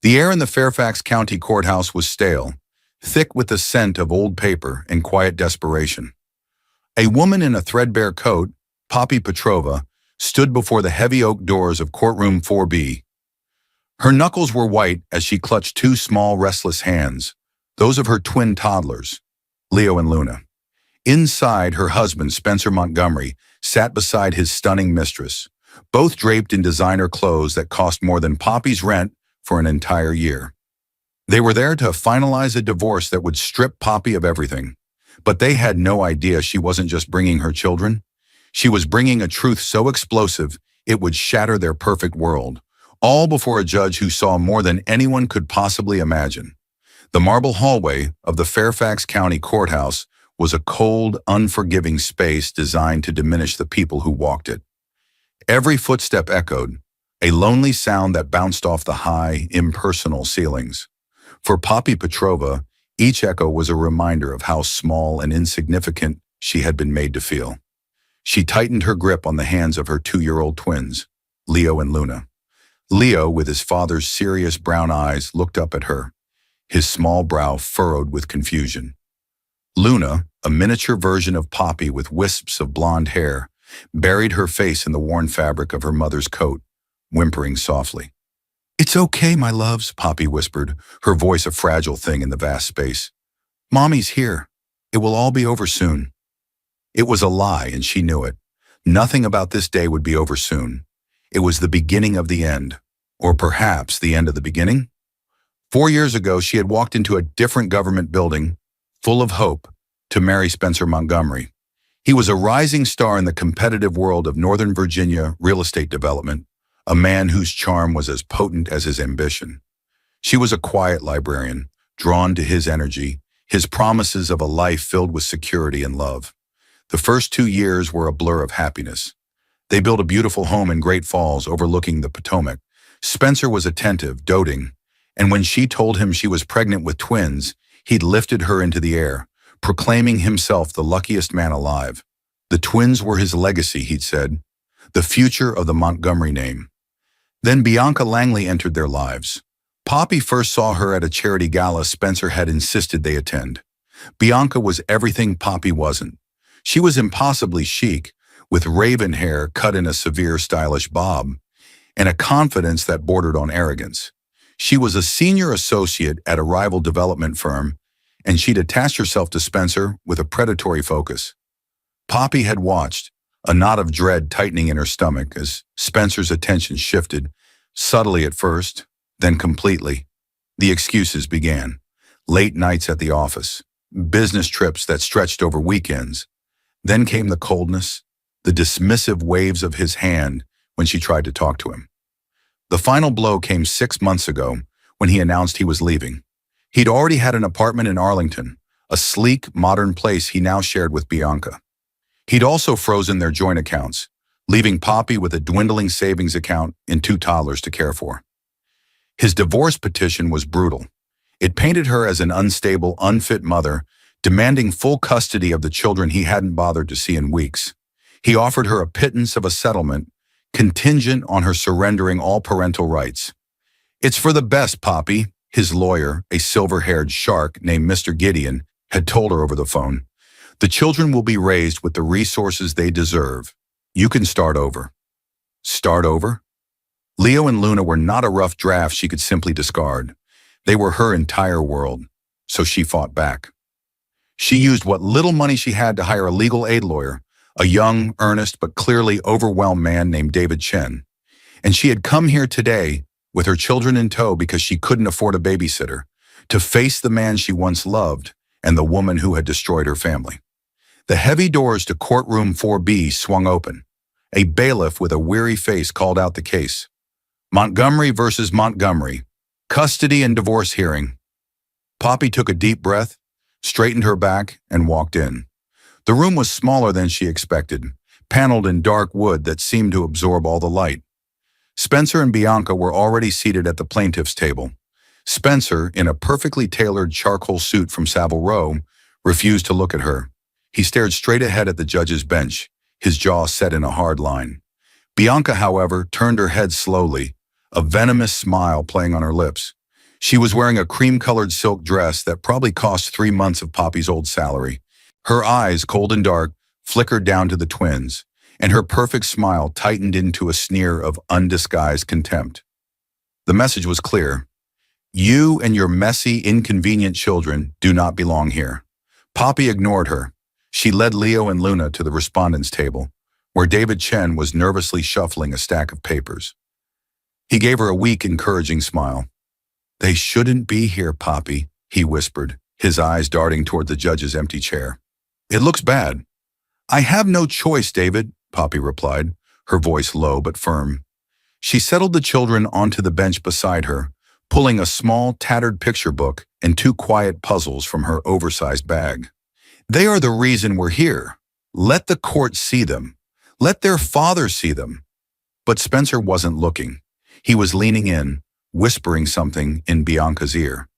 The air in the Fairfax County courthouse was stale, thick with the scent of old paper and quiet desperation. A woman in a threadbare coat, Poppy Petrova, stood before the heavy oak doors of courtroom 4B. Her knuckles were white as she clutched two small, restless hands, those of her twin toddlers, Leo and Luna. Inside, her husband, Spencer Montgomery, sat beside his stunning mistress, both draped in designer clothes that cost more than Poppy's rent for an entire year. They were there to finalize a divorce that would strip Poppy of everything. But they had no idea she wasn't just bringing her children. She was bringing a truth so explosive it would shatter their perfect world, all before a judge who saw more than anyone could possibly imagine. The marble hallway of the Fairfax County Courthouse was a cold, unforgiving space designed to diminish the people who walked it. Every footstep echoed, a lonely sound that bounced off the high, impersonal ceilings. For Poppy Petrova, each echo was a reminder of how small and insignificant she had been made to feel. She tightened her grip on the hands of her 2-year-old twins, Leo and Luna. Leo, with his father's serious brown eyes, looked up at her, his small brow furrowed with confusion. Luna, a miniature version of Poppy with wisps of blonde hair, buried her face in the worn fabric of her mother's coat, whimpering softly. "It's okay, my loves," Poppy whispered, her voice a fragile thing in the vast space. "Mommy's here. It will all be over soon." It was a lie, and she knew it. Nothing about this day would be over soon. It was the beginning of the end, or perhaps the end of the beginning. 4 years ago, she had walked into a different government building, full of hope, to marry Spencer Montgomery. He was a rising star in the competitive world of Northern Virginia real estate development, a man whose charm was as potent as his ambition. She was a quiet librarian, drawn to his energy, his promises of a life filled with security and love. The first 2 years were a blur of happiness. They built a beautiful home in Great Falls overlooking the Potomac. Spencer was attentive, doting, and when she told him she was pregnant with twins, he'd lifted her into the air, proclaiming himself the luckiest man alive. The twins were his legacy, he'd said, the future of the Montgomery name. Then Bianca Langley entered their lives. Poppy first saw her at a charity gala Spencer had insisted they attend. Bianca was everything Poppy wasn't. She was impossibly chic, with raven hair cut in a severe, stylish bob, and a confidence that bordered on arrogance. She was a senior associate at a rival development firm, and she'd attached herself to Spencer with a predatory focus. Poppy had watched, a knot of dread tightening in her stomach as Spencer's attention shifted, subtly at first, then completely. The excuses began. Late nights at the office, business trips that stretched over weekends. Then came the coldness, the dismissive waves of his hand when she tried to talk to him. The final blow came 6 months ago when he announced he was leaving. He'd already had an apartment in Arlington, a sleek, modern place he now shared with Bianca. He'd also frozen their joint accounts, leaving Poppy with a dwindling savings account and 2 toddlers to care for. His divorce petition was brutal. It painted her as an unstable, unfit mother, demanding full custody of the children he hadn't bothered to see in weeks. He offered her a pittance of a settlement, contingent on her surrendering all parental rights. "It's for the best, Poppy," his lawyer, a silver-haired shark named Mr. Gideon, had told her over the phone. "The children will be raised with the resources they deserve. You can start over." Start over? Leo and Luna were not a rough draft she could simply discard. They were her entire world, so she fought back. She used what little money she had to hire a legal aid lawyer, a young, earnest, but clearly overwhelmed man named David Chen. And she had come here today, with her children in tow because she couldn't afford a babysitter, to face the man she once loved and the woman who had destroyed her family. The heavy doors to courtroom 4B swung open. A bailiff with a weary face called out the case. "Montgomery versus Montgomery. Custody and divorce hearing." Poppy took a deep breath, straightened her back, and walked in. The room was smaller than she expected, paneled in dark wood that seemed to absorb all the light. Spencer and Bianca were already seated at the plaintiff's table. Spencer, in a perfectly tailored charcoal suit from Savile Row, refused to look at her. He stared straight ahead at the judge's bench, his jaw set in a hard line. Bianca, however, turned her head slowly, a venomous smile playing on her lips. She was wearing a cream-colored silk dress that probably cost 3 months of Poppy's old salary. Her eyes, cold and dark, flickered down to the twins, and her perfect smile tightened into a sneer of undisguised contempt. The message was clear. You and your messy, inconvenient children do not belong here. Poppy ignored her. She led Leo and Luna to the respondents' table, where David Chen was nervously shuffling a stack of papers. He gave her a weak, encouraging smile. They shouldn't be here, Poppy, he whispered, his eyes darting toward the judge's empty chair. It looks bad. I have no choice, David, Poppy replied, her voice low but firm. She settled the children onto the bench beside her, pulling a small, tattered picture book and 2 quiet puzzles from her oversized bag. They are the reason we're here. Let the court see them. Let their father see them. But Spencer wasn't looking. He was leaning in, whispering something in Bianca's ear.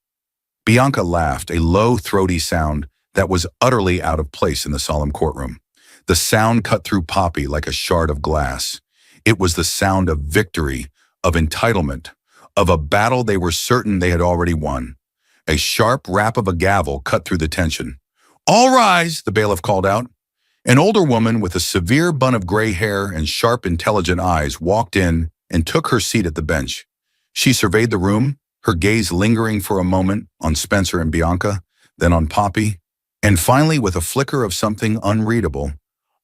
Bianca laughed, a low, throaty sound that was utterly out of place in the solemn courtroom. The sound cut through Poppy like a shard of glass. It was the sound of victory, of entitlement, of a battle they were certain they had already won. A sharp rap of a gavel cut through the tension. All rise, the bailiff called out. An older woman with a severe bun of gray hair and sharp, intelligent eyes walked in and took her seat at the bench. She surveyed the room, her gaze lingering for a moment on Spencer and Bianca, then on Poppy, and finally, with a flicker of something unreadable,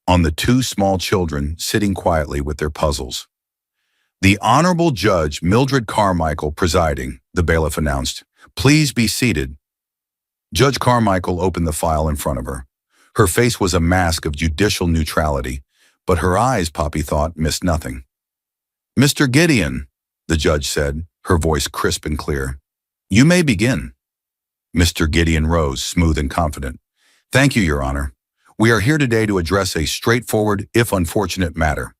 on the 2 small children sitting quietly with their puzzles. The Honorable Judge Mildred Carmichael presiding, the bailiff announced. Please be seated. Judge Carmichael opened the file in front of her. Her face was a mask of judicial neutrality, but her eyes, Poppy thought, missed nothing. Mr. Gideon, the judge said, her voice crisp and clear. You may begin. Mr. Gideon rose, smooth and confident. Thank you, Your Honor. We are here today to address a straightforward, if unfortunate, matter.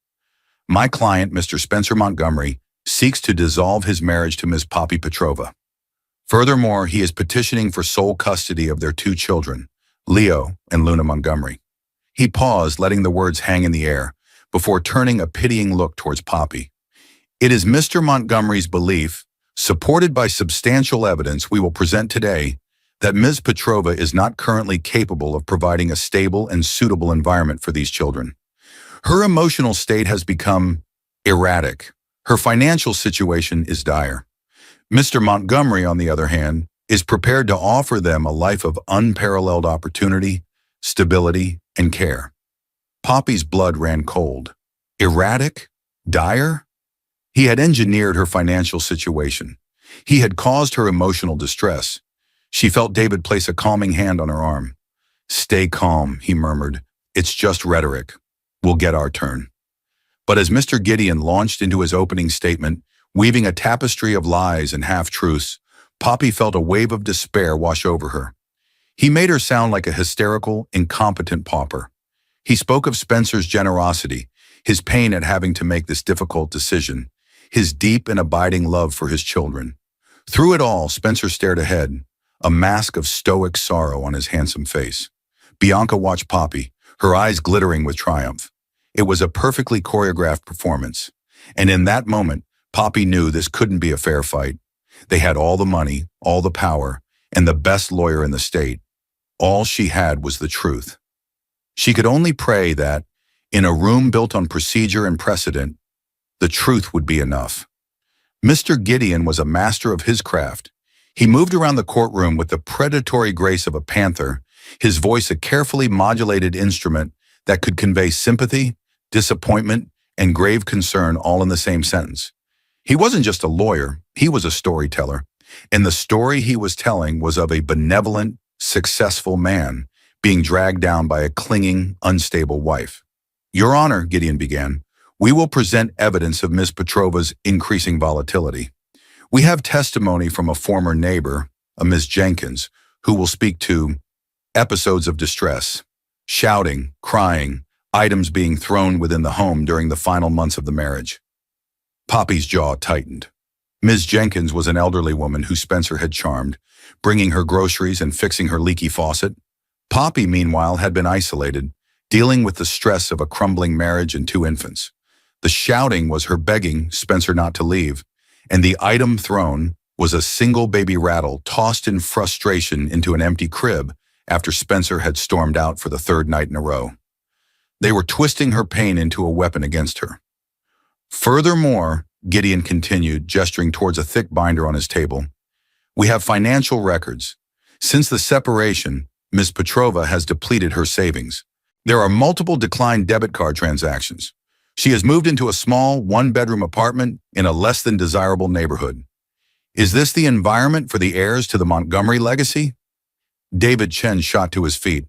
My client, Mr. Spencer Montgomery, seeks to dissolve his marriage to Ms. Poppy Petrova. Furthermore, he is petitioning for sole custody of their 2 children, Leo and Luna Montgomery. He paused, letting the words hang in the air, before turning a pitying look towards Poppy. It is Mr. Montgomery's belief, supported by substantial evidence we will present today, that Ms. Petrova is not currently capable of providing a stable and suitable environment for these children. Her emotional state has become erratic. Her financial situation is dire. Mr. Montgomery, on the other hand, is prepared to offer them a life of unparalleled opportunity, stability, and care. Poppy's blood ran cold. Erratic? Dire? He had engineered her financial situation. He had caused her emotional distress. She felt David place a calming hand on her arm. Stay calm, he murmured. It's just rhetoric. We'll get our turn. But as Mr. Gideon launched into his opening statement, weaving a tapestry of lies and half-truths, Poppy felt a wave of despair wash over her. He made her sound like a hysterical, incompetent pauper. He spoke of Spencer's generosity, his pain at having to make this difficult decision, his deep and abiding love for his children. Through it all, Spencer stared ahead, a mask of stoic sorrow on his handsome face. Bianca watched Poppy, her eyes glittering with triumph. It was a perfectly choreographed performance. And in that moment, Poppy knew this couldn't be a fair fight. They had all the money, all the power, and the best lawyer in the state. All she had was the truth. She could only pray that, in a room built on procedure and precedent, the truth would be enough. Mr. Gideon was a master of his craft. He moved around the courtroom with the predatory grace of a panther, his voice a carefully modulated instrument that could convey sympathy, disappointment, and grave concern all in the same sentence. He wasn't just a lawyer, he was a storyteller, and the story he was telling was of a benevolent, successful man being dragged down by a clinging, unstable wife. Your Honor, Gideon began, we will present evidence of Ms. Petrova's increasing volatility. We have testimony from a former neighbor, a Ms. Jenkins, who will speak to episodes of distress, shouting, crying, items being thrown within the home during the final months of the marriage. Poppy's jaw tightened. Ms. Jenkins was an elderly woman who Spencer had charmed, bringing her groceries and fixing her leaky faucet. Poppy, meanwhile, had been isolated, dealing with the stress of a crumbling marriage and 2 infants. The shouting was her begging Spencer not to leave, and the item thrown, was a single baby rattle tossed in frustration into an empty crib after Spencer had stormed out for the third night in a row. They were twisting her pain into a weapon against her. Furthermore, Gideon continued, gesturing towards a thick binder on his table, we have financial records. Since the separation, Ms. Petrova has depleted her savings. There are multiple declined debit card transactions. She has moved into a small, one-bedroom apartment in a less than desirable neighborhood. Is this the environment for the heirs to the Montgomery legacy? David Chen shot to his feet.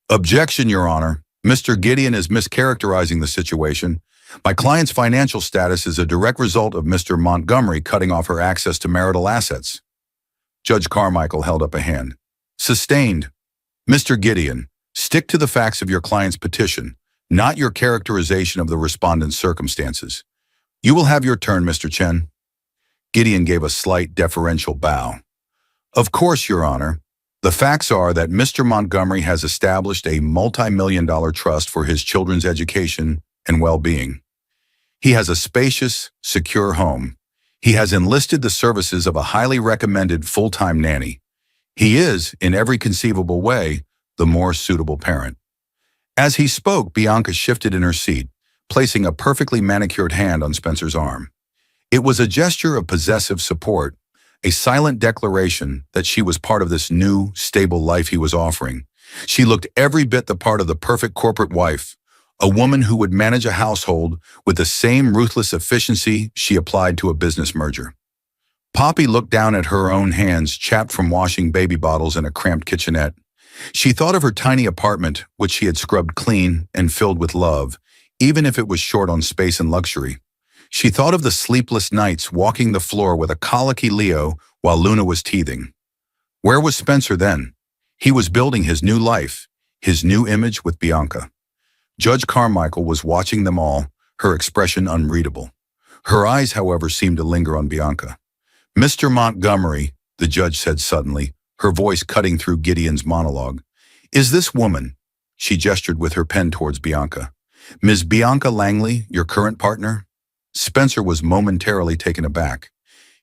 Objection, Your Honor. Mr. Gideon is mischaracterizing the situation. My client's financial status is a direct result of Mr. Montgomery cutting off her access to marital assets. Judge Carmichael held up a hand. Sustained. Mr. Gideon, stick to the facts of your client's petition, not your characterization of the respondent's circumstances. You will have your turn, Mr. Chen. Gideon gave a slight deferential bow. Of course, Your Honor. The facts are that Mr. Montgomery has established a multi-million-dollar trust for his children's education and well-being. He has a spacious, secure home. He has enlisted the services of a highly recommended full-time nanny. He is, in every conceivable way, the more suitable parent. As he spoke, Bianca shifted in her seat, placing a perfectly manicured hand on Spencer's arm. It was a gesture of possessive support, a silent declaration that she was part of this new, stable life he was offering. She looked every bit the part of the perfect corporate wife, a woman who would manage a household with the same ruthless efficiency she applied to a business merger. Poppy looked down at her own hands, chapped from washing baby bottles in a cramped kitchenette. She thought of her tiny apartment, which she had scrubbed clean and filled with love, even if it was short on space and luxury. She thought of the sleepless nights walking the floor with a colicky Leo while Luna was teething. Where was Spencer then? He was building his new life, his new image with Bianca. Judge Carmichael was watching them all, her expression unreadable. Her eyes, however, seemed to linger on Bianca. Mr. Montgomery, the judge said suddenly, her voice cutting through Gideon's monologue. Is this woman, she gestured with her pen towards Bianca, Ms. Bianca Langley, your current partner? Spencer was momentarily taken aback.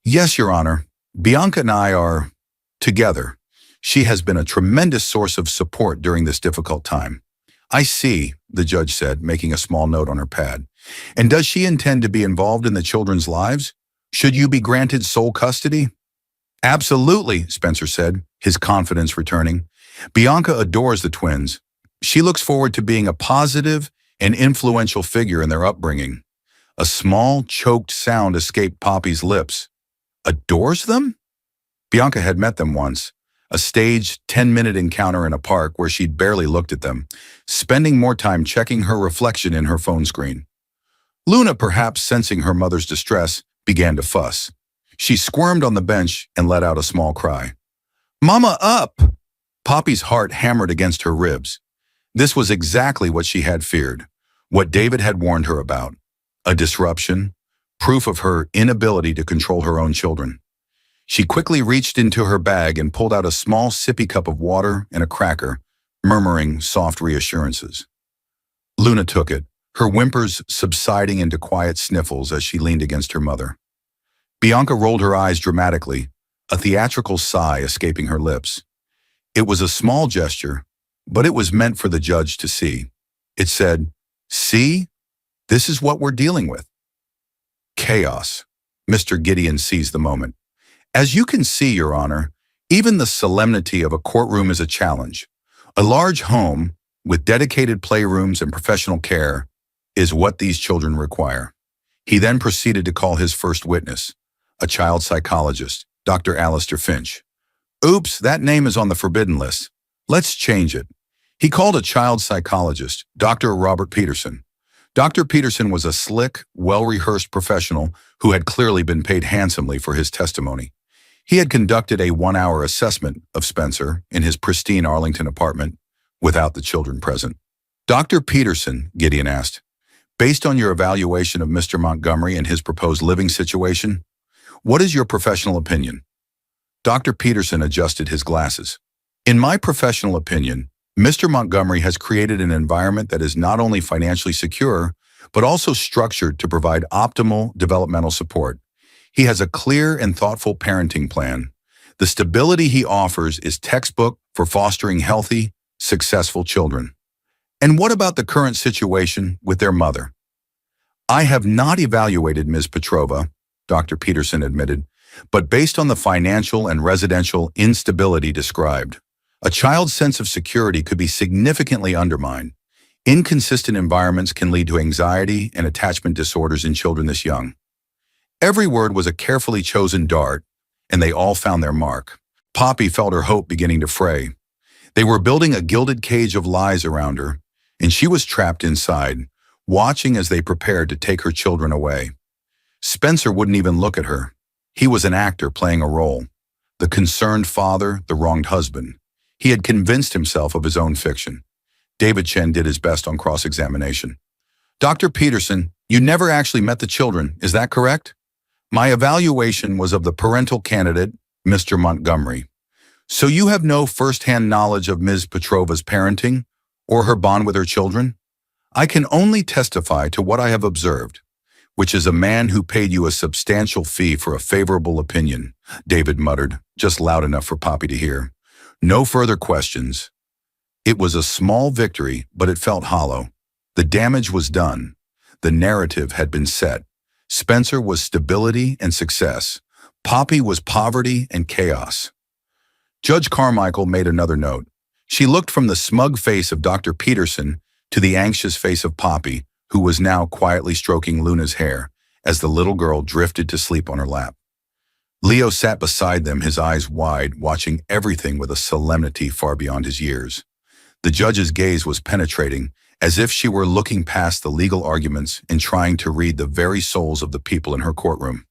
Yes, Your Honor. Bianca and I are together. She has been a tremendous source of support during this difficult time. I see, the judge said, making a small note on her pad. And does she intend to be involved in the children's lives? Should you be granted sole custody? Absolutely, Spencer said, his confidence returning. Bianca adores the twins. She looks forward to being a positive and influential figure in their upbringing. A small, choked sound escaped Poppy's lips. Adores them? Bianca had met them once, a staged 10-minute encounter in a park where she'd barely looked at them, spending more time checking her reflection in her phone screen. Luna, perhaps sensing her mother's distress, began to fuss. She squirmed on the bench and let out a small cry. Mama, up! Poppy's heart hammered against her ribs. This was exactly what she had feared, what David had warned her about. A disruption, proof of her inability to control her own children. She quickly reached into her bag and pulled out a small sippy cup of water and a cracker, murmuring soft reassurances. Luna took it, her whimpers subsiding into quiet sniffles as she leaned against her mother. Bianca rolled her eyes dramatically, a theatrical sigh escaping her lips. It was a small gesture, but it was meant for the judge to see. It said, "See? This is what we're dealing with." Chaos. Mr. Gideon seized the moment. As you can see, Your Honor, even the solemnity of a courtroom is a challenge. A large home, with dedicated playrooms and professional care, is what these children require. He then proceeded to call his first witness, a child psychologist, Dr. Alistair Finch. Oops, that name is on the forbidden list. Let's change it. He called a child psychologist, Dr. Robert Peterson. Dr. Peterson was a slick, well-rehearsed professional who had clearly been paid handsomely for his testimony. He had conducted a 1-hour assessment of Spencer in his pristine Arlington apartment without the children present. Dr. Peterson, Gideon asked, based on your evaluation of Mr. Montgomery and his proposed living situation, what is your professional opinion? Dr. Peterson adjusted his glasses. In my professional opinion, Mr. Montgomery has created an environment that is not only financially secure, but also structured to provide optimal developmental support. He has a clear and thoughtful parenting plan. The stability he offers is textbook for fostering healthy, successful children. And what about the current situation with their mother? I have not evaluated Ms. Petrova, Dr. Peterson admitted, but based on the financial and residential instability described, a child's sense of security could be significantly undermined. Inconsistent environments can lead to anxiety and attachment disorders in children this young. Every word was a carefully chosen dart, and they all found their mark. Poppy felt her hope beginning to fray. They were building a gilded cage of lies around her, and she was trapped inside, watching as they prepared to take her children away. Spencer wouldn't even look at her. He was an actor playing a role. The concerned father, the wronged husband. He had convinced himself of his own fiction. David Chen did his best on cross-examination. Dr. Peterson, you never actually met the children, is that correct? My evaluation was of the parental candidate, Mr. Montgomery. So you have no first-hand knowledge of Ms. Petrova's parenting or her bond with her children? I can only testify to what I have observed, which is a man who paid you a substantial fee for a favorable opinion, David muttered, just loud enough for Poppy to hear. No further questions. It was a small victory, but it felt hollow. The damage was done. The narrative had been set. Spencer was stability and success. Poppy was poverty and chaos. Judge Carmichael made another note. She looked from the smug face of Dr. Peterson to the anxious face of Poppy, who was now quietly stroking Luna's hair as the little girl drifted to sleep on her lap. Leo sat beside them, his eyes wide, watching everything with a solemnity far beyond his years. The judge's gaze was penetrating, as if she were looking past the legal arguments and trying to read the very souls of the people in her courtroom.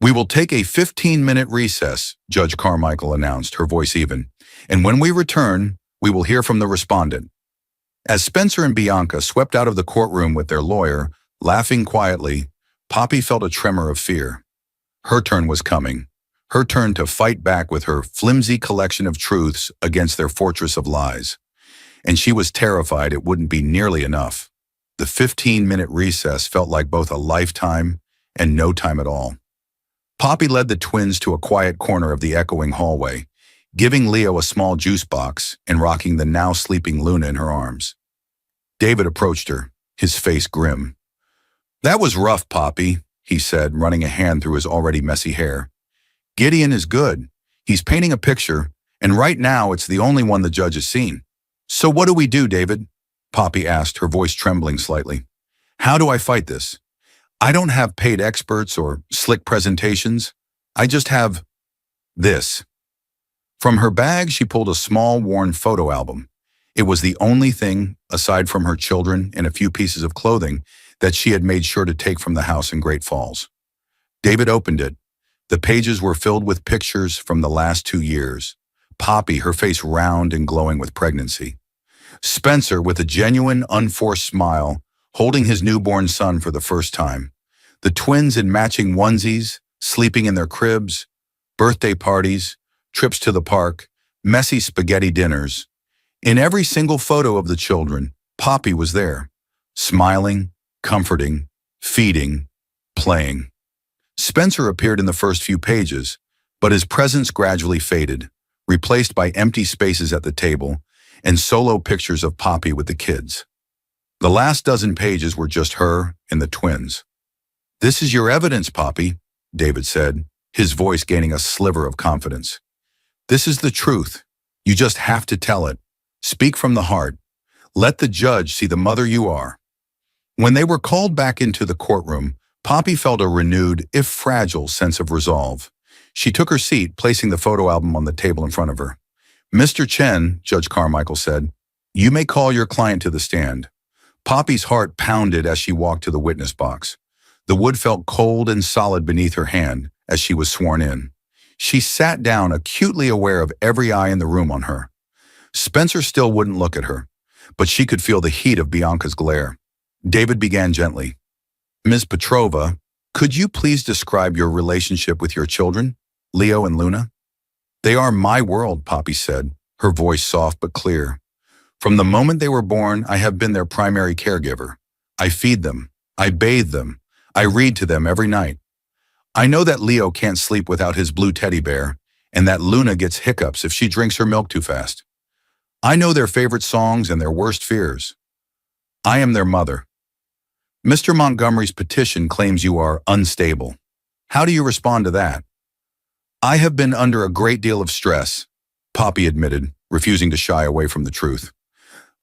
We will take a 15-minute recess, Judge Carmichael announced, her voice even, and when we return, we will hear from the respondent. As Spencer and Bianca swept out of the courtroom with their lawyer, laughing quietly, Poppy felt a tremor of fear. Her turn was coming. Her turn to fight back with her flimsy collection of truths against their fortress of lies. And she was terrified it wouldn't be nearly enough. The 15-minute recess felt like both a lifetime and no time at all. Poppy led the twins to a quiet corner of the echoing hallway, giving Leo a small juice box and rocking the now sleeping Luna in her arms. David approached her, his face grim. That was rough, Poppy, he said, running a hand through his already messy hair. Gideon is good. He's painting a picture, and right now it's the only one the judge has seen. So what do we do, David? Poppy asked, her voice trembling slightly. How do I fight this? I don't have paid experts or slick presentations. I just have this. From her bag, she pulled a small, worn photo album. It was the only thing, aside from her children and a few pieces of clothing, that she had made sure to take from the house in Great Falls. David opened it. The pages were filled with pictures from the last 2 years. Poppy, her face round and glowing with pregnancy. Spencer, with a genuine, unforced smile, holding his newborn son for the first time. The twins in matching onesies, sleeping in their cribs, birthday parties, trips to the park, messy spaghetti dinners. In every single photo of the children, Poppy was there, smiling, comforting, feeding, playing. Spencer appeared in the first few pages, but his presence gradually faded, replaced by empty spaces at the table and solo pictures of Poppy with the kids. The last dozen pages were just her and the twins. This is your evidence, Poppy, David said, his voice gaining a sliver of confidence. This is the truth. You just have to tell it. Speak from the heart. Let the judge see the mother you are. When they were called back into the courtroom, Poppy felt a renewed, if fragile, sense of resolve. She took her seat, placing the photo album on the table in front of her. Mr. Chen, Judge Carmichael said, you may call your client to the stand. Poppy's heart pounded as she walked to the witness box. The wood felt cold and solid beneath her hand as she was sworn in. She sat down, acutely aware of every eye in the room on her. Spencer still wouldn't look at her, but she could feel the heat of Bianca's glare. David began gently. Ms. Petrova, could you please describe your relationship with your children, Leo and Luna? They are my world, Poppy said, her voice soft but clear. From the moment they were born, I have been their primary caregiver. I feed them. I bathe them. I read to them every night. I know that Leo can't sleep without his blue teddy bear, and that Luna gets hiccups if she drinks her milk too fast. I know their favorite songs and their worst fears. I am their mother. Mr. Montgomery's petition claims you are unstable. How do you respond to that? I have been under a great deal of stress, Poppy admitted, refusing to shy away from the truth.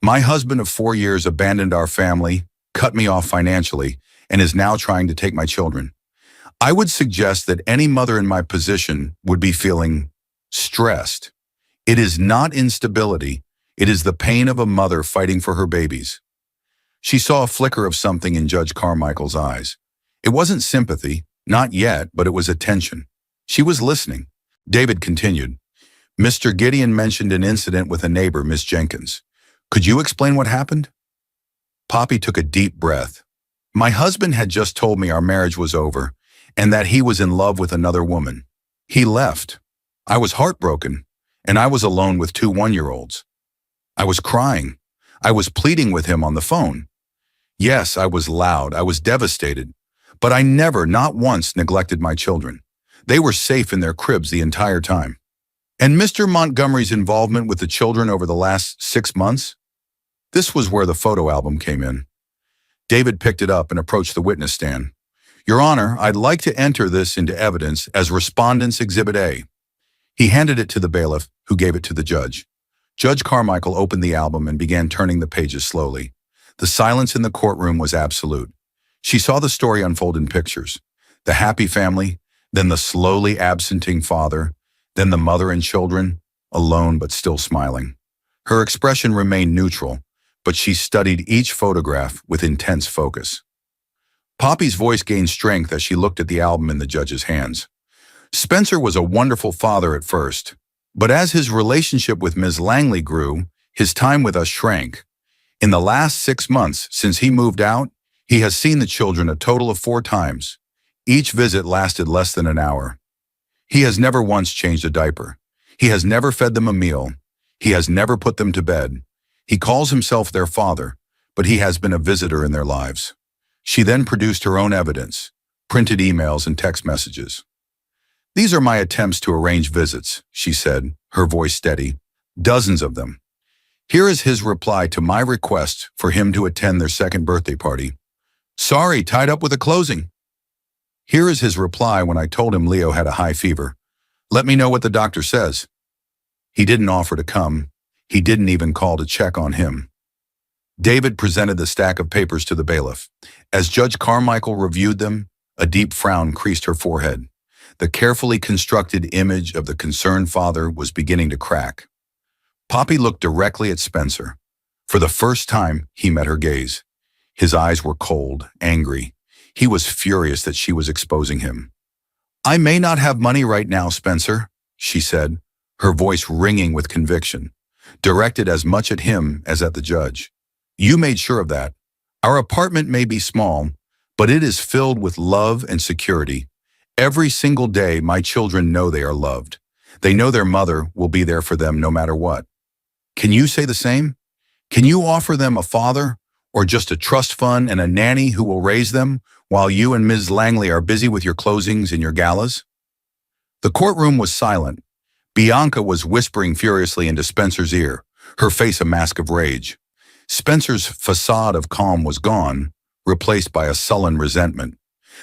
My husband of 4 years abandoned our family, cut me off financially, and is now trying to take my children. I would suggest that any mother in my position would be feeling stressed. It is not instability. It is the pain of a mother fighting for her babies. She saw a flicker of something in Judge Carmichael's eyes. It wasn't sympathy, not yet, but it was attention. She was listening. David continued. Mr. Gideon mentioned an incident with a neighbor, Miss Jenkins. Could you explain what happened? Poppy took a deep breath. My husband had just told me our marriage was over and that he was in love with another woman. He left. I was heartbroken, and I was alone with 2 one-year-olds. I was crying. I was pleading with him on the phone. Yes, I was loud. I was devastated. But I never, not once, neglected my children. They were safe in their cribs the entire time. And Mr. Montgomery's involvement with the children over the last 6 months? This was where the photo album came in. David picked it up and approached the witness stand. Your Honor, I'd like to enter this into evidence as Respondent's Exhibit A. He handed it to the bailiff, who gave it to the judge. Judge Carmichael opened the album and began turning the pages slowly. The silence in the courtroom was absolute. She saw the story unfold in pictures. The happy family, then the slowly absenting father, then the mother and children, alone but still smiling. Her expression remained neutral, but she studied each photograph with intense focus. Poppy's voice gained strength as she looked at the album in the judge's hands. Spencer was a wonderful father at first, but as his relationship with Ms. Langley grew, his time with us shrank. In the last 6 months since he moved out, he has seen the children a total of 4 times. Each visit lasted less than an hour. He has never once changed a diaper. He has never fed them a meal. He has never put them to bed. He calls himself their father, but he has been a visitor in their lives. She then produced her own evidence, printed emails and text messages. These are my attempts to arrange visits, she said, her voice steady. Dozens of them. Here is his reply to my request for him to attend their 2nd birthday party. Sorry, tied up with a closing. Here is his reply when I told him Leo had a high fever. Let me know what the doctor says. He didn't offer to come. He didn't even call to check on him. David presented the stack of papers to the bailiff. As Judge Carmichael reviewed them, a deep frown creased her forehead. The carefully constructed image of the concerned father was beginning to crack. Poppy looked directly at Spencer. For the first time, he met her gaze. His eyes were cold, angry. He was furious that she was exposing him. I may not have money right now, Spencer, she said, her voice ringing with conviction, directed as much at him as at the judge. You made sure of that. Our apartment may be small, but it is filled with love and security. Every single day, my children know they are loved. They know their mother will be there for them no matter what. Can you say the same? Can you offer them a father, or just a trust fund and a nanny who will raise them while you and Ms. Langley are busy with your closings and your galas? The courtroom was silent. Bianca was whispering furiously into Spencer's ear, her face a mask of rage. Spencer's facade of calm was gone, replaced by a sullen resentment.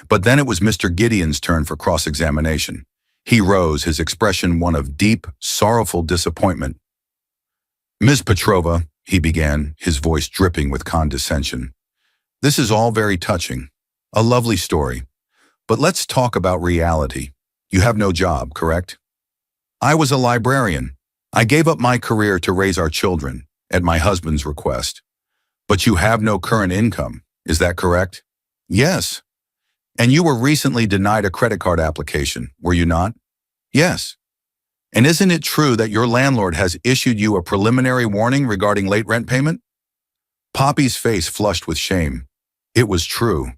But then it was Mr. Gideon's turn for cross-examination. He rose, his expression one of deep, sorrowful disappointment. Ms. Petrova, he began, his voice dripping with condescension. This is all very touching, a lovely story. But let's talk about reality. You have no job, correct? I was a librarian. I gave up my career to raise our children, at my husband's request. But you have no current income, is that correct? Yes. And you were recently denied a credit card application, were you not? Yes. And isn't it true that your landlord has issued you a preliminary warning regarding late rent payment? Poppy's face flushed with shame. It was true.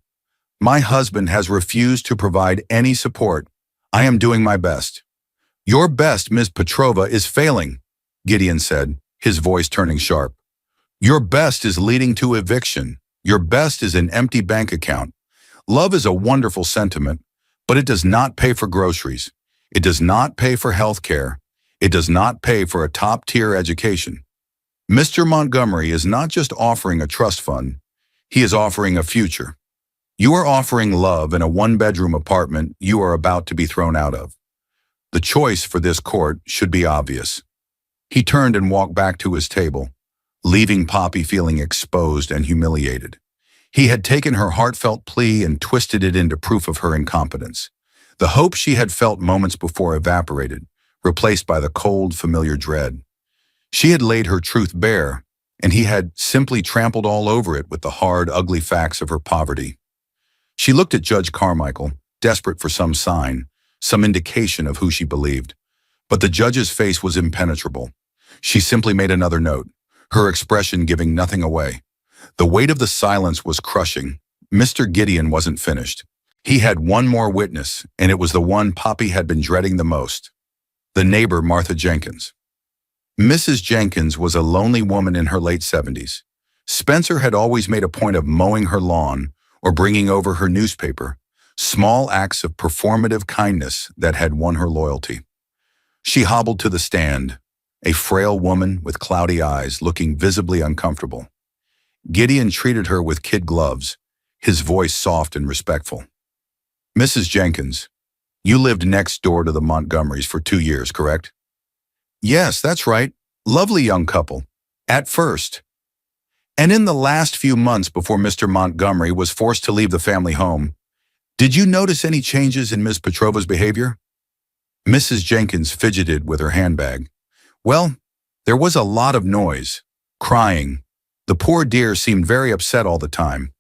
My husband has refused to provide any support. I am doing my best. Your best, Ms. Petrova, is failing, Gideon said, his voice turning sharp. Your best is leading to eviction. Your best is an empty bank account. Love is a wonderful sentiment, But it does not pay for groceries. It does not pay for health care. It does not pay for a top-tier education. Mr. Montgomery is not just offering a trust fund. He is offering a future. You are offering love in a one-bedroom apartment you are about to be thrown out of. The choice for this court should be obvious. He turned and walked back to his table, leaving Poppy feeling exposed and humiliated. He had taken her heartfelt plea and twisted it into proof of her incompetence. The hope she had felt moments before evaporated, replaced by the cold, familiar dread. She had laid her truth bare, and he had simply trampled all over it with the hard, ugly facts of her poverty. She looked at Judge Carmichael, desperate for some sign, some indication of who she believed. But the judge's face was impenetrable. She simply made another note, her expression giving nothing away. The weight of the silence was crushing. Mr. Gideon wasn't finished. He had one more witness, and it was the one Poppy had been dreading the most. The neighbor, Martha Jenkins. Mrs. Jenkins was a lonely woman in her late 70s. Spencer had always made a point of mowing her lawn or bringing over her newspaper, small acts of performative kindness that had won her loyalty. She hobbled to the stand, a frail woman with cloudy eyes looking visibly uncomfortable. Gideon treated her with kid gloves, his voice soft and respectful. Mrs. Jenkins, you lived next door to the Montgomerys for 2 years, correct? Yes, that's right. Lovely young couple. At first. And in the last few months before Mr. Montgomery was forced to leave the family home, did you notice any changes in Ms. Petrova's behavior? Mrs. Jenkins fidgeted with her handbag. Well, there was a lot of noise, crying. The poor dear seemed very upset all the time.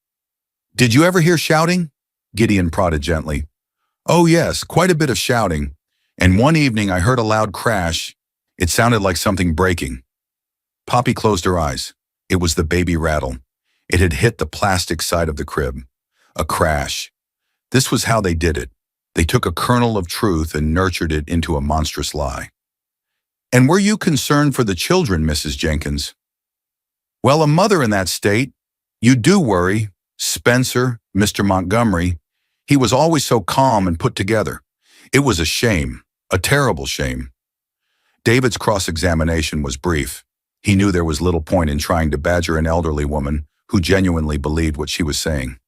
Did you ever hear shouting? Gideon prodded gently. Oh yes, quite a bit of shouting. And one evening I heard a loud crash. It sounded like something breaking. Poppy closed her eyes. It was the baby rattle. It had hit the plastic side of the crib. A crash. This was how they did it. They took a kernel of truth and nurtured it into a monstrous lie. And were you concerned for the children, Mrs. Jenkins? Well, a mother in that state, you do worry. Spencer, Mr. Montgomery, he was always so calm and put together. It was a shame, a terrible shame. David's cross-examination was brief. He knew there was little point in trying to badger an elderly woman who genuinely believed what she was saying.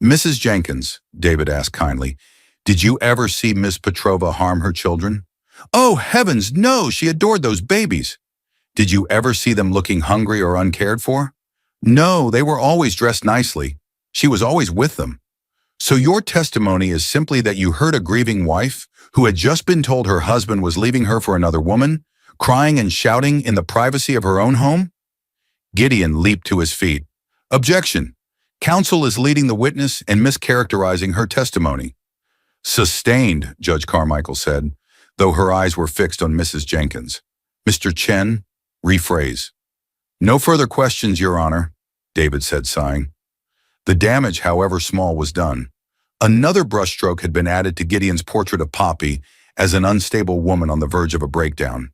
Mrs. Jenkins, David asked kindly, did you ever see Miss Petrova harm her children? Oh, heavens, no, she adored those babies. Did you ever see them looking hungry or uncared for? No, they were always dressed nicely. She was always with them. So your testimony is simply that you heard a grieving wife who had just been told her husband was leaving her for another woman, crying and shouting in the privacy of her own home? Gideon leaped to his feet. Objection. Counsel is leading the witness and mischaracterizing her testimony. Sustained, Judge Carmichael said, though her eyes were fixed on Mrs. Jenkins. Mr. Chen, rephrase. No further questions, Your Honor, David said, sighing. The damage, however small, was done. Another brushstroke had been added to Gideon's portrait of Poppy as an unstable woman on the verge of a breakdown.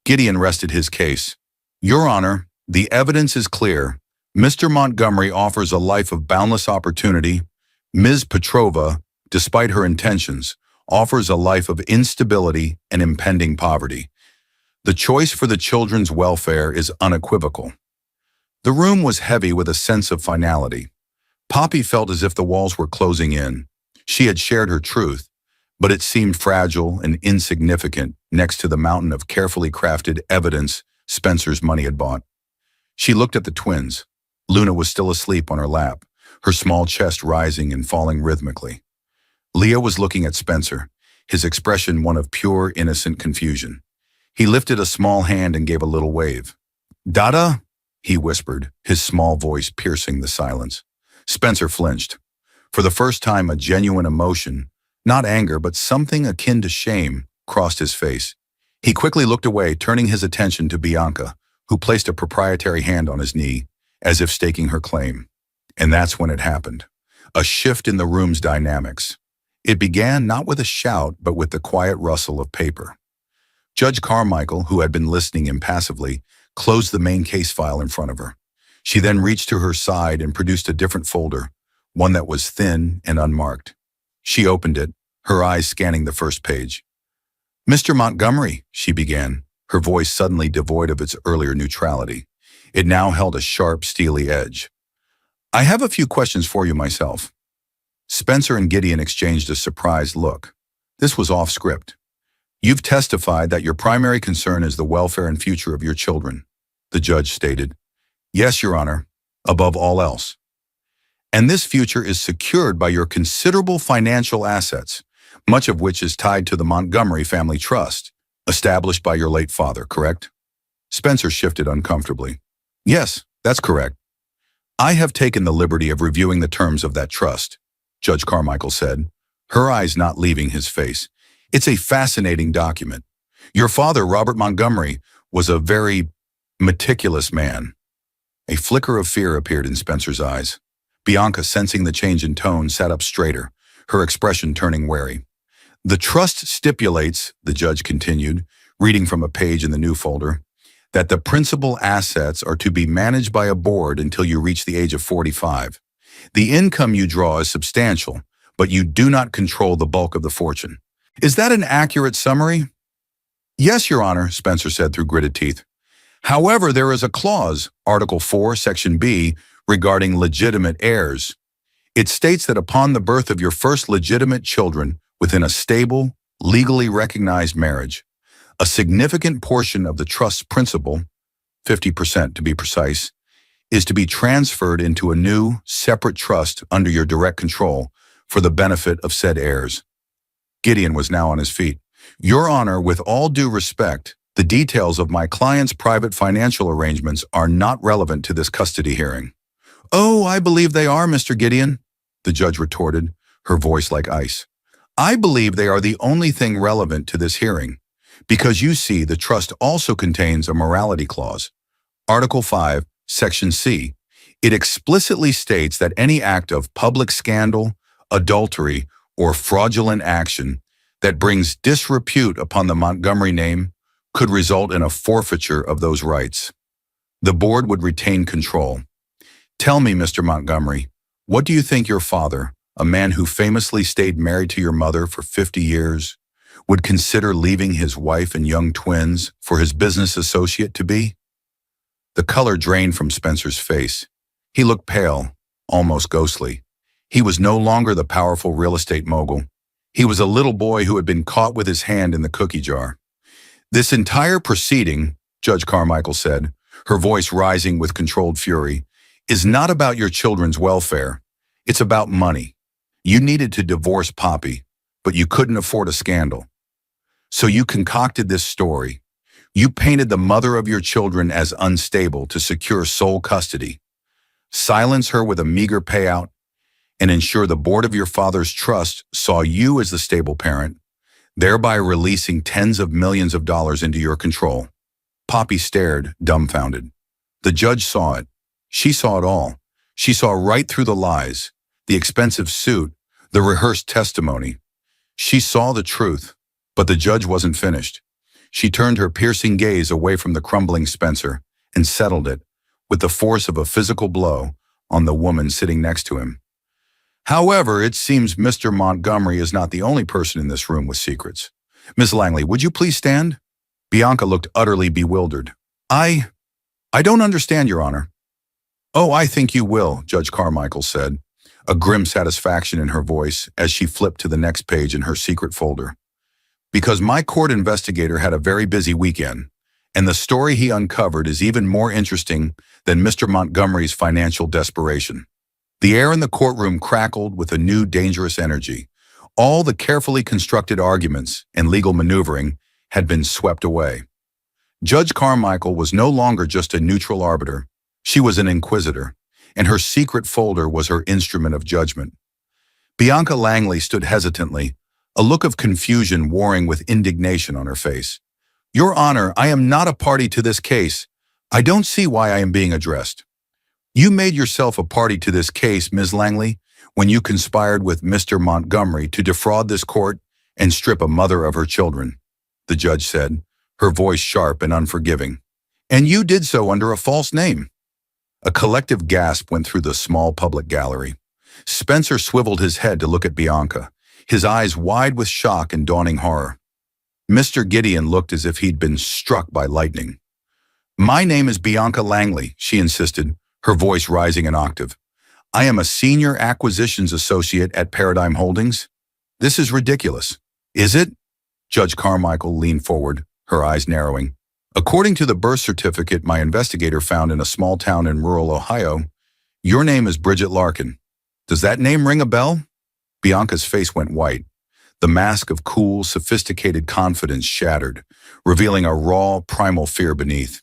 Gideon rested his case. Your Honor, the evidence is clear. Mr. Montgomery offers a life of boundless opportunity. Ms. Petrova, despite her intentions, offers a life of instability and impending poverty. The choice for the children's welfare is unequivocal. The room was heavy with a sense of finality. Poppy felt as if the walls were closing in. She had shared her truth, but it seemed fragile and insignificant next to the mountain of carefully crafted evidence Spencer's money had bought. She looked at the twins. Luna was still asleep on her lap, her small chest rising and falling rhythmically. Leo was looking at Spencer, his expression one of pure, innocent confusion. He lifted a small hand and gave a little wave. Dada, he whispered, his small voice piercing the silence. Spencer flinched. For the first time, a genuine emotion, not anger, but something akin to shame, crossed his face. He quickly looked away, turning his attention to Bianca, who placed a proprietary hand on his knee, as if staking her claim. And that's when it happened. A shift in the room's dynamics. It began not with a shout, but with the quiet rustle of paper. Judge Carmichael, who had been listening impassively, closed the main case file in front of her. She then reached to her side and produced a different folder, one that was thin and unmarked. She opened it, her eyes scanning the first page. "Mr. Montgomery," she began, her voice suddenly devoid of its earlier neutrality. It now held a sharp, steely edge. "I have a few questions for you myself." Spencer and Gideon exchanged a surprised look. This was off script. "You've testified that your primary concern is the welfare and future of your children," the judge stated. "Yes, Your Honor, above all else. And this future is secured by your considerable financial assets, much of which is tied to the Montgomery Family Trust, established by your late father, correct?" Spencer shifted uncomfortably. "Yes, that's correct. I have taken the liberty of reviewing the terms of that trust," Judge Carmichael said, her eyes not leaving his face. "It's a fascinating document. Your father, Robert Montgomery, was a very meticulous man." A flicker of fear appeared in Spencer's eyes. Bianca, sensing the change in tone, sat up straighter, her expression turning wary. "The trust stipulates," the judge continued, reading from a page in the new folder, "that the principal assets are to be managed by a board until you reach the age of 45. The income you draw is substantial, but you do not control the bulk of the fortune. Is that an accurate summary?" "Yes, Your Honor," Spencer said through gritted teeth. "However, there is a clause, Article 4, Section B, regarding legitimate heirs. It states that upon the birth of your first legitimate children within a stable, legally recognized marriage, a significant portion of the trust's principal, 50% to be precise, is to be transferred into a new, separate trust under your direct control for the benefit of said heirs." Gideon was now on his feet. "Your Honor, with all due respect, the details of my client's private financial arrangements are not relevant to this custody hearing." "Oh, I believe they are, Mr. Gideon," the judge retorted, her voice like ice. "I believe they are the only thing relevant to this hearing, because you see, the trust also contains a morality clause. Article 5, Section C. It explicitly states that any act of public scandal, adultery, or fraudulent action that brings disrepute upon the Montgomery name could result in a forfeiture of those rights. The board would retain control. Tell me, Mr. Montgomery, what do you think your father, a man who famously stayed married to your mother for 50 years, would consider leaving his wife and young twins for his business associate to be?" The color drained from Spencer's face. He looked pale, almost ghostly. He was no longer the powerful real estate mogul. He was a little boy who had been caught with his hand in the cookie jar. "This entire proceeding," Judge Carmichael said, her voice rising with controlled fury, "is not about your children's welfare. It's about money. You needed to divorce Poppy, but you couldn't afford a scandal. So you concocted this story. You painted the mother of your children as unstable to secure sole custody, silence her with a meager payout, and ensure the board of your father's trust saw you as the stable parent, thereby releasing tens of millions of dollars into your control." Poppy stared, dumbfounded. The judge saw it. She saw it all. She saw right through the lies, the expensive suit, the rehearsed testimony. She saw the truth, but the judge wasn't finished. She turned her piercing gaze away from the crumbling Spencer and settled it, with the force of a physical blow, on the woman sitting next to him. "However, it seems Mr. Montgomery is not the only person in this room with secrets. Miss Langley, would you please stand?" Bianca looked utterly bewildered. I don't understand, Your Honor." "Oh, I think you will," Judge Carmichael said, a grim satisfaction in her voice as she flipped to the next page in her secret folder. "Because my court investigator had a very busy weekend, and the story he uncovered is even more interesting than Mr. Montgomery's financial desperation." The air in the courtroom crackled with a new dangerous energy. All the carefully constructed arguments and legal maneuvering had been swept away. Judge Carmichael was no longer just a neutral arbiter. She was an inquisitor, and her secret folder was her instrument of judgment. Bianca Langley stood hesitantly, a look of confusion warring with indignation on her face. "Your Honor, I am not a party to this case. I don't see why I am being addressed." "You made yourself a party to this case, Ms. Langley, when you conspired with Mr. Montgomery to defraud this court and strip a mother of her children," the judge said, her voice sharp and unforgiving. "And you did so under a false name." A collective gasp went through the small public gallery. Spencer swiveled his head to look at Bianca. his eyes wide with shock and dawning horror. Mr. Gideon looked as if he'd been struck by lightning. "My name is Bianca Langley," she insisted, her voice rising an octave. "I am a senior acquisitions associate at Paradigm Holdings. This is ridiculous." "Is it?" Judge Carmichael leaned forward, her eyes narrowing. "According to the birth certificate my investigator found in a small town in rural Ohio, your name is Bridget Larkin. Does that name ring a bell?" Bianca's face went white. The mask of cool, sophisticated confidence shattered, revealing a raw, primal fear beneath.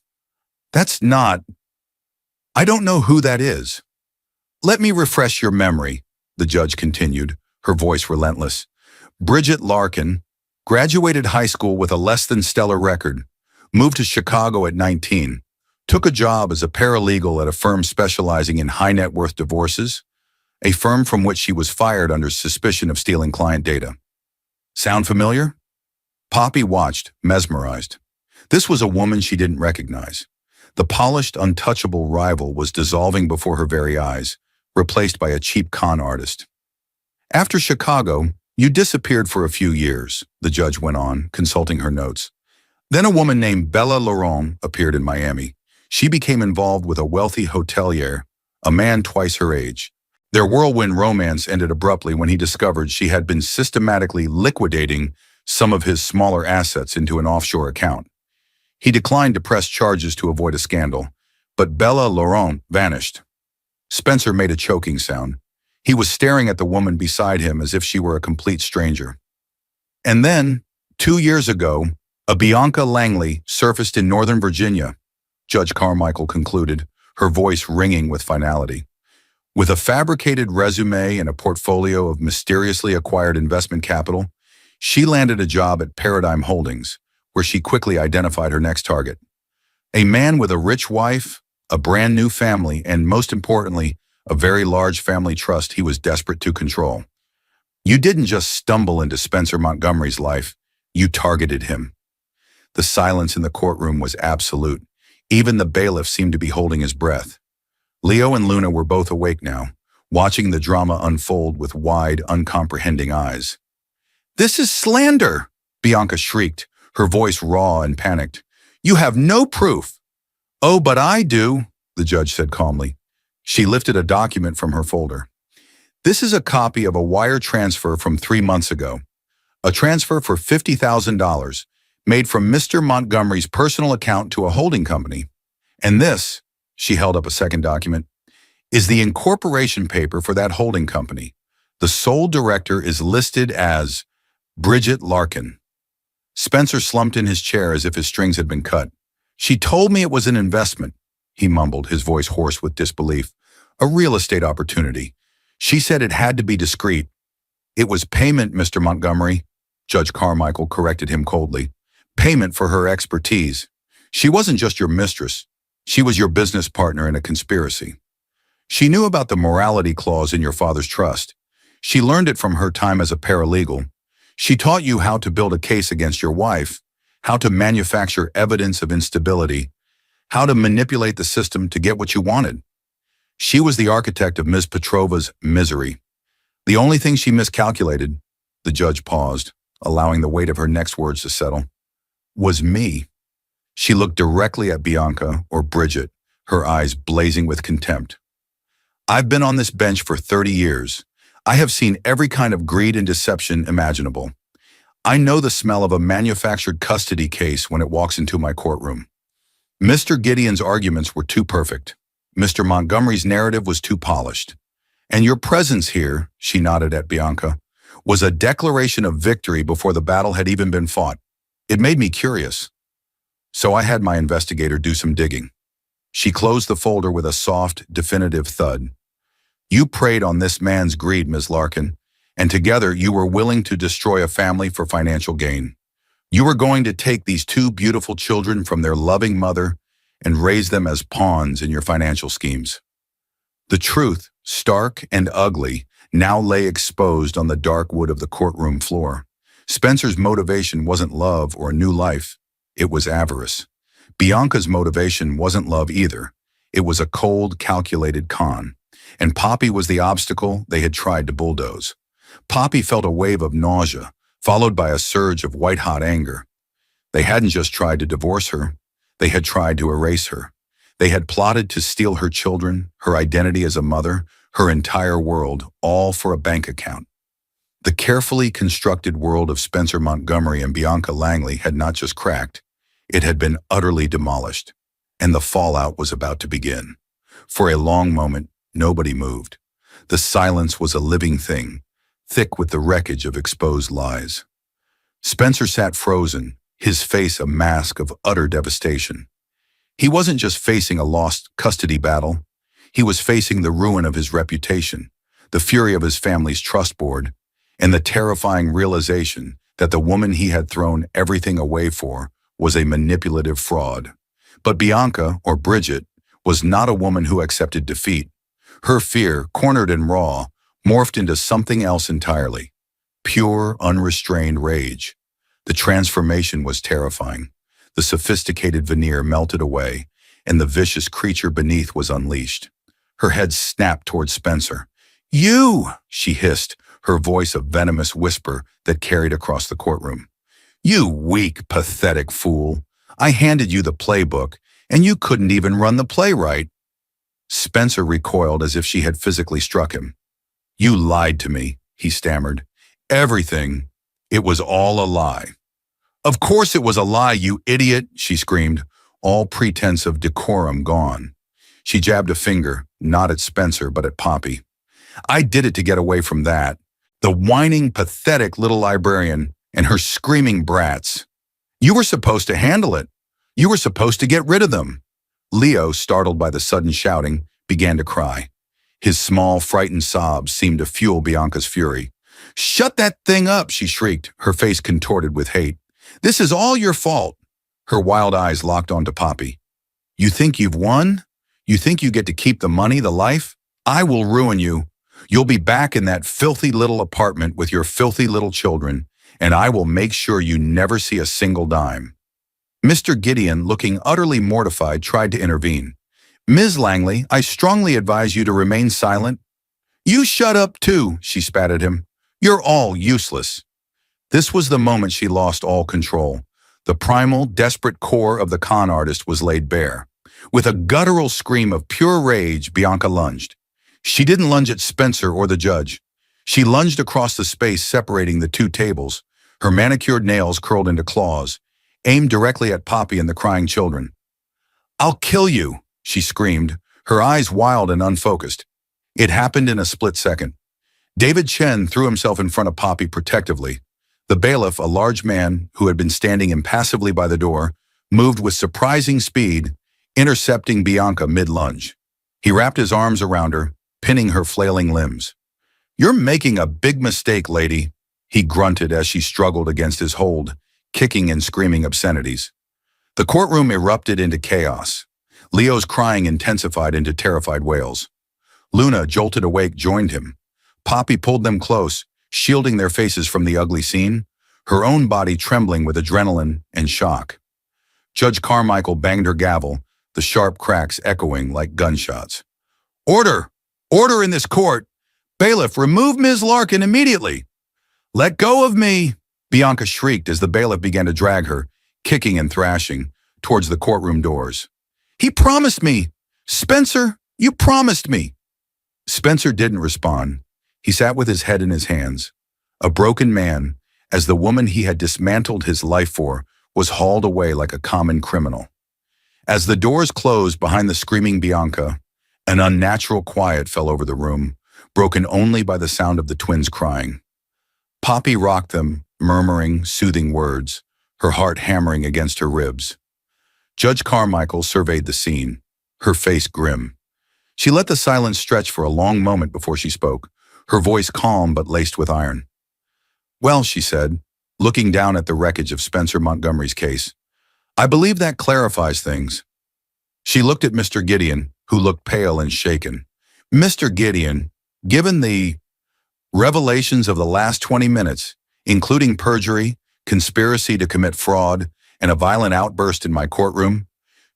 "That's not... I don't know who that is." "Let me refresh your memory," the judge continued, her voice relentless. "Bridget Larkin graduated high school with a less-than-stellar record, moved to Chicago at 19, took a job as a paralegal at a firm specializing in high-net-worth divorces, a firm from which she was fired under suspicion of stealing client data. Sound familiar?" Poppy watched, mesmerized. This was a woman she didn't recognize. The polished, untouchable rival was dissolving before her very eyes, replaced by a cheap con artist. "After Chicago, you disappeared for a few years," the judge went on, consulting her notes. "Then a woman named Bella Laurent appeared in Miami. She became involved with a wealthy hotelier, a man twice her age. Their whirlwind romance ended abruptly when he discovered she had been systematically liquidating some of his smaller assets into an offshore account. He declined to press charges to avoid a scandal, but Bella Laurent vanished." Spencer made a choking sound. He was staring at the woman beside him as if she were a complete stranger. "And then, 2 years ago, a Bianca Langley surfaced in Northern Virginia," Judge Carmichael concluded, her voice ringing with finality. "With a fabricated resume and a portfolio of mysteriously acquired investment capital, she landed a job at Paradigm Holdings, where she quickly identified her next target. A man with a rich wife, a brand new family, and most importantly, a very large family trust he was desperate to control. You didn't just stumble into Spencer Montgomery's life, you targeted him." The silence in the courtroom was absolute. Even the bailiff seemed to be holding his breath. Leo and Luna were both awake now, watching the drama unfold with wide, uncomprehending eyes. "This is slander!" Bianca shrieked, her voice raw and panicked. "You have no proof." "Oh, but I do," the judge said calmly. She lifted a document from her folder. "This is a copy of a wire transfer from 3 months ago. A transfer for $50,000 made from Mr. Montgomery's personal account to a holding company. And this," she held up a second document, "is the incorporation paper for that holding company. The sole director is listed as Bridget Larkin." Spencer slumped in his chair as if his strings had been cut. "She told me it was an investment," he mumbled, his voice hoarse with disbelief. "A real estate opportunity. She said it had to be discreet." "It was payment, Mr. Montgomery," Judge Carmichael corrected him coldly. "Payment for her expertise. She wasn't just your mistress. She was your business partner in a conspiracy. She knew about the morality clause in your father's trust. She learned it from her time as a paralegal. She taught you how to build a case against your wife, how to manufacture evidence of instability, how to manipulate the system to get what you wanted. She was the architect of Ms. Petrova's misery. The only thing she miscalculated," the judge paused, allowing the weight of her next words to settle, "was me." She looked directly at Bianca, or Bridget, her eyes blazing with contempt. "I've been on this bench for 30 years. I have seen every kind of greed and deception imaginable. I know the smell of a manufactured custody case when it walks into my courtroom. Mr. Gideon's arguments were too perfect. Mr. Montgomery's narrative was too polished. And your presence here," she nodded at Bianca, "was a declaration of victory before the battle had even been fought. It made me curious. So I had my investigator do some digging." She closed the folder with a soft, definitive thud. "You preyed on this man's greed, Ms. Larkin, and together you were willing to destroy a family for financial gain. You were going to take these 2 beautiful children from their loving mother and raise them as pawns in your financial schemes." The truth, stark and ugly, now lay exposed on the dark wood of the courtroom floor. Spencer's motivation wasn't love or a new life. It was avarice. Bianca's motivation wasn't love either. It was a cold, calculated con. And Poppy was the obstacle they had tried to bulldoze. Poppy felt a wave of nausea, followed by a surge of white-hot anger. They hadn't just tried to divorce her. They had tried to erase her. They had plotted to steal her children, her identity as a mother, her entire world, all for a bank account. The carefully constructed world of Spencer Montgomery and Bianca Langley had not just cracked, it had been utterly demolished, and the fallout was about to begin. For a long moment, nobody moved. The silence was a living thing, thick with the wreckage of exposed lies. Spencer sat frozen, his face a mask of utter devastation. He wasn't just facing a lost custody battle. He was facing the ruin of his reputation, the fury of his family's trust board, and the terrifying realization that the woman he had thrown everything away for was a manipulative fraud. But Bianca, or Bridget, was not a woman who accepted defeat. Her fear, cornered and raw, morphed into something else entirely. Pure, unrestrained rage. The transformation was terrifying. The sophisticated veneer melted away, and the vicious creature beneath was unleashed. Her head snapped towards Spencer. "You!" she hissed, her voice a venomous whisper that carried across the courtroom. "You weak, pathetic fool. I handed you the playbook, and you couldn't even run the play right." Spencer recoiled as if she had physically struck him. "You lied to me," he stammered. "Everything. It was all a lie." "Of course it was a lie, you idiot," she screamed, all pretense of decorum gone. She jabbed a finger, not at Spencer, but at Poppy. "I did it to get away from that. The whining, pathetic little librarian and her screaming brats. You were supposed to handle it. You were supposed to get rid of them." Leo, startled by the sudden shouting, began to cry. His small, frightened sobs seemed to fuel Bianca's fury. "Shut that thing up," she shrieked, her face contorted with hate. "This is all your fault." Her wild eyes locked onto Poppy. "You think you've won? You think you get to keep the money, the life? I will ruin you. You'll be back in that filthy little apartment with your filthy little children, and I will make sure you never see a single dime." Mr. Gideon, looking utterly mortified, tried to intervene. "Ms. Langley, I strongly advise you to remain silent." "You shut up too," she spat at him. "You're all useless." This was the moment she lost all control. The primal, desperate core of the con artist was laid bare. With a guttural scream of pure rage, Bianca lunged. She didn't lunge at Spencer or the judge. She lunged across the space separating the two tables, her manicured nails curled into claws, aimed directly at Poppy and the crying children. "I'll kill you," she screamed, her eyes wild and unfocused. It happened in a split second. David Chen threw himself in front of Poppy protectively. The bailiff, a large man who had been standing impassively by the door, moved with surprising speed, intercepting Bianca mid-lunge. He wrapped his arms around her, pinning her flailing limbs. "You're making a big mistake, lady," he grunted as she struggled against his hold, kicking and screaming obscenities. The courtroom erupted into chaos. Leo's crying intensified into terrified wails. Luna, jolted awake, joined him. Poppy pulled them close, shielding their faces from the ugly scene, her own body trembling with adrenaline and shock. Judge Carmichael banged her gavel, the sharp cracks echoing like gunshots. "Order! Order in this court! Bailiff, remove Ms. Larkin immediately!" "Let go of me!" Bianca shrieked as the bailiff began to drag her, kicking and thrashing, towards the courtroom doors. "He promised me! Spencer, you promised me!" Spencer didn't respond. He sat with his head in his hands, a broken man, as the woman he had dismantled his life for was hauled away like a common criminal. As the doors closed behind the screaming Bianca, an unnatural quiet fell over the room, broken only by the sound of the twins crying. Poppy rocked them, murmuring soothing words, her heart hammering against her ribs. Judge Carmichael surveyed the scene, her face grim. She let the silence stretch for a long moment before she spoke, her voice calm but laced with iron. "Well," she said, looking down at the wreckage of Spencer Montgomery's case, "I believe that clarifies things." She looked at Mr. Gideon, who looked pale and shaken. "Mr. Gideon, given the revelations of the last 20 minutes, including perjury, conspiracy to commit fraud, and a violent outburst in my courtroom,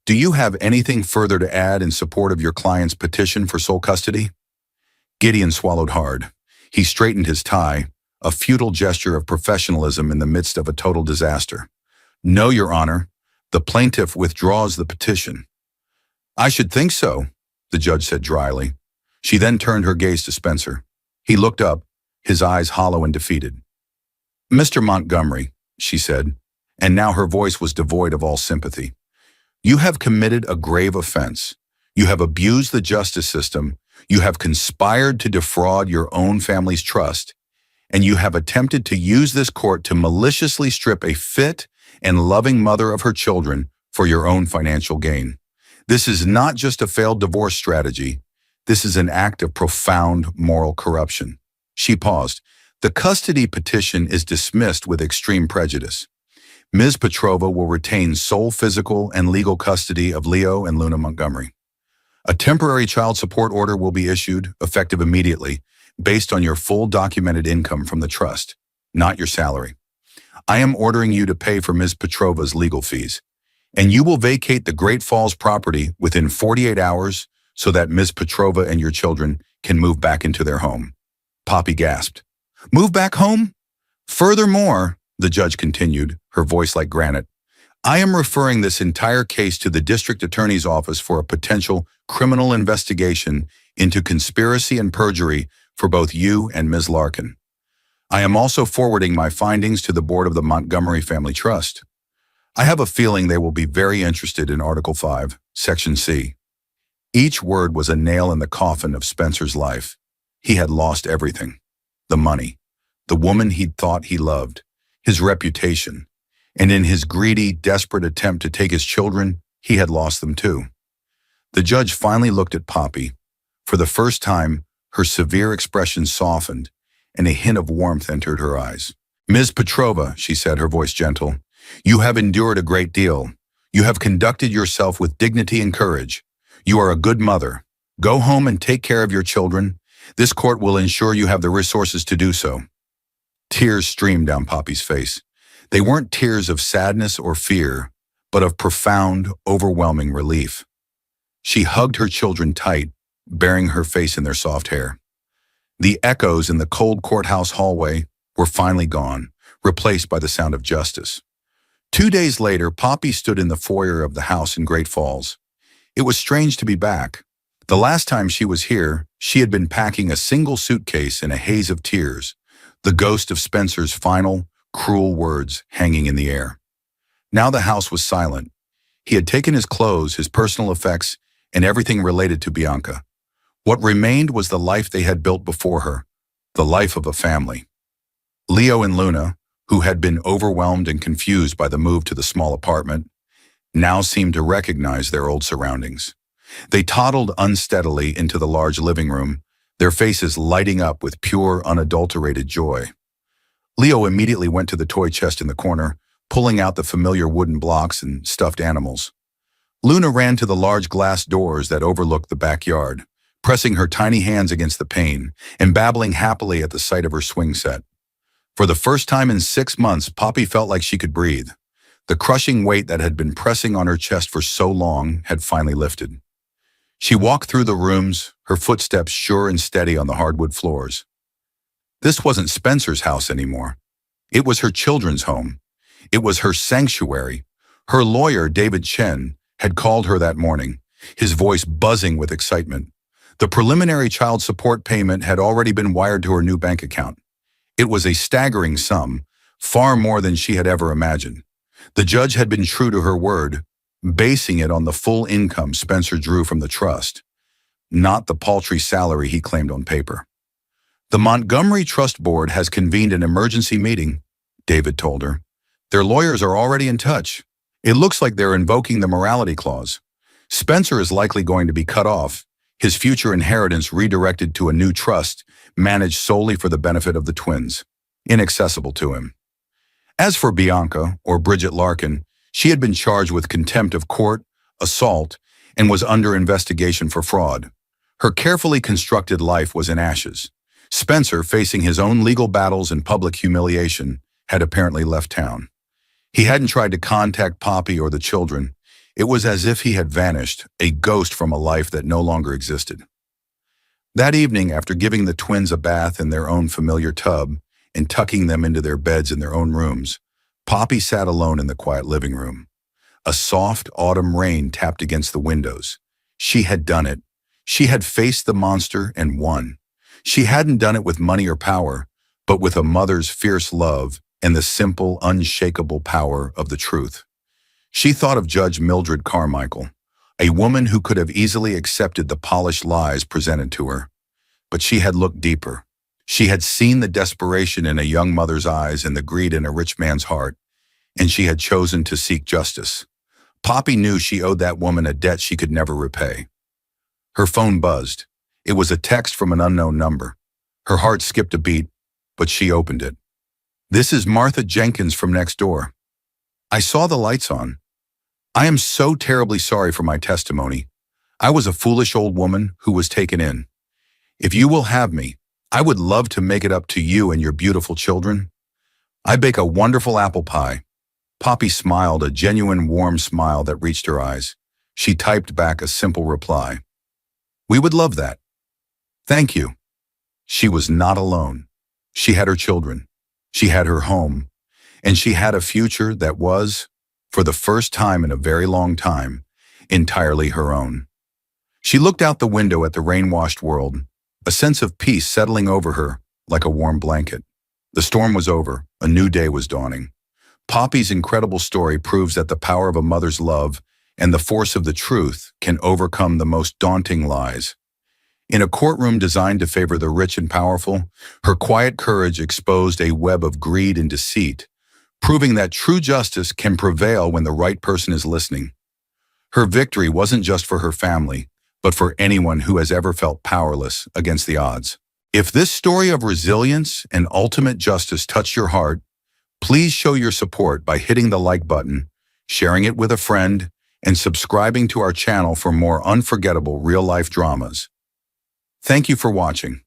do you have anything further to add in support of your client's petition for sole custody?" Gideon swallowed hard. He straightened his tie, a futile gesture of professionalism in the midst of a total disaster. "No, Your Honor. The plaintiff withdraws the petition." "I should think so," the judge said dryly. She then turned her gaze to Spencer. He looked up, his eyes hollow and defeated. "Mr. Montgomery," she said, and now her voice was devoid of all sympathy, "you have committed a grave offense. You have abused the justice system. You have conspired to defraud your own family's trust, and you have attempted to use this court to maliciously strip a fit and loving mother of her children for your own financial gain. This is not just a failed divorce strategy. This is an act of profound moral corruption." She paused. "The custody petition is dismissed with extreme prejudice. Ms. Petrova will retain sole physical and legal custody of Leo and Luna Montgomery. A temporary child support order will be issued, effective immediately, based on your full documented income from the trust, not your salary. I am ordering you to pay for Ms. Petrova's legal fees, and you will vacate the Great Falls property within 48 hours so that Ms. Petrova and your children can move back into their home." Poppy gasped. "Move back home? Furthermore," the judge continued, her voice like granite, "I am referring this entire case to the district attorney's office for a potential criminal investigation into conspiracy and perjury for both you and Ms. Larkin. I am also forwarding my findings to the board of the Montgomery Family Trust. I have a feeling they will be very interested in Article 5, Section C." Each word was a nail in the coffin of Spencer's life. He had lost everything. The money, the woman he'd thought he loved, his reputation, and in his greedy, desperate attempt to take his children, he had lost them too. The judge finally looked at Poppy. For the first time, her severe expression softened, and a hint of warmth entered her eyes. "Ms. Petrova," she said, her voice gentle, "you have endured a great deal. You have conducted yourself with dignity and courage. You are a good mother. Go home and take care of your children. This court will ensure you have the resources to do so." Tears streamed down Poppy's face. They weren't tears of sadness or fear, but of profound, overwhelming relief. She hugged her children tight, burying her face in their soft hair. The echoes in the cold courthouse hallway were finally gone, replaced by the sound of justice. 2 days later, Poppy stood in the foyer of the house in Great Falls. It was strange to be back. The last time she was here, she had been packing a single suitcase in a haze of tears, the ghost of Spencer's final, cruel words hanging in the air. Now the house was silent. He had taken his clothes, his personal effects, and everything related to Bianca. What remained was the life they had built before her, the life of a family. Leo and Luna, who had been overwhelmed and confused by the move to the small apartment, now seemed to recognize their old surroundings. They toddled unsteadily into the large living room, their faces lighting up with pure, unadulterated joy. Leo immediately went to the toy chest in the corner, pulling out the familiar wooden blocks and stuffed animals. Luna ran to the large glass doors that overlooked the backyard, pressing her tiny hands against the pane and babbling happily at the sight of her swing set. For the first time in 6 months, Poppy felt like she could breathe. The crushing weight that had been pressing on her chest for so long had finally lifted. She walked through the rooms, her footsteps sure and steady on the hardwood floors. This wasn't Spencer's house anymore. It was her children's home. It was her sanctuary. Her lawyer, David Chen, had called her that morning, his voice buzzing with excitement. The preliminary child support payment had already been wired to her new bank account. It was a staggering sum, far more than she had ever imagined. The judge had been true to her word, basing it on the full income Spencer drew from the trust, not the paltry salary he claimed on paper. "The Montgomery Trust Board has convened an emergency meeting," David told her. "Their lawyers are already in touch. It looks like they're invoking the morality clause. Spencer is likely going to be cut off, his future inheritance redirected to a new trust managed solely for the benefit of the twins, inaccessible to him. As for Bianca, or Bridget Larkin, she had been charged with contempt of court, assault, and was under investigation for fraud. Her carefully constructed life was in ashes. Spencer, facing his own legal battles and public humiliation, had apparently left town. He hadn't tried to contact Poppy or the children. It was as if he had vanished, a ghost from a life that no longer existed. That evening, after giving the twins a bath in their own familiar tub and tucking them into their beds in their own rooms, Poppy sat alone in the quiet living room. A soft autumn rain tapped against the windows. She had done it. She had faced the monster and won. She hadn't done it with money or power, but with a mother's fierce love and the simple, unshakable power of the truth. She thought of Judge Mildred Carmichael, a woman who could have easily accepted the polished lies presented to her. But she had looked deeper. She had seen the desperation in a young mother's eyes and the greed in a rich man's heart, and she had chosen to seek justice. Poppy knew she owed that woman a debt she could never repay. Her phone buzzed. It was a text from an unknown number. Her heart skipped a beat, but she opened it. "This is Martha Jenkins from next door. I saw the lights on. I am so terribly sorry for my testimony. I was a foolish old woman who was taken in. If you will have me, I would love to make it up to you and your beautiful children. I bake a wonderful apple pie." Poppy smiled, a genuine warm smile that reached her eyes. She typed back a simple reply. "We would love that. Thank you." She was not alone. She had her children. She had her home. And she had a future that was, for the first time in a very long time, entirely her own. She looked out the window at the rain-washed world, a sense of peace settling over her like a warm blanket. The storm was over. A new day was dawning. Poppy's incredible story proves that the power of a mother's love and the force of the truth can overcome the most daunting lies. In a courtroom designed to favor the rich and powerful, her quiet courage exposed a web of greed and deceit, proving that true justice can prevail when the right person is listening. Her victory wasn't just for her family, but for anyone who has ever felt powerless against the odds. If this story of resilience and ultimate justice touched your heart, please show your support by hitting the like button, sharing it with a friend, and subscribing to our channel for more unforgettable real-life dramas. Thank you for watching.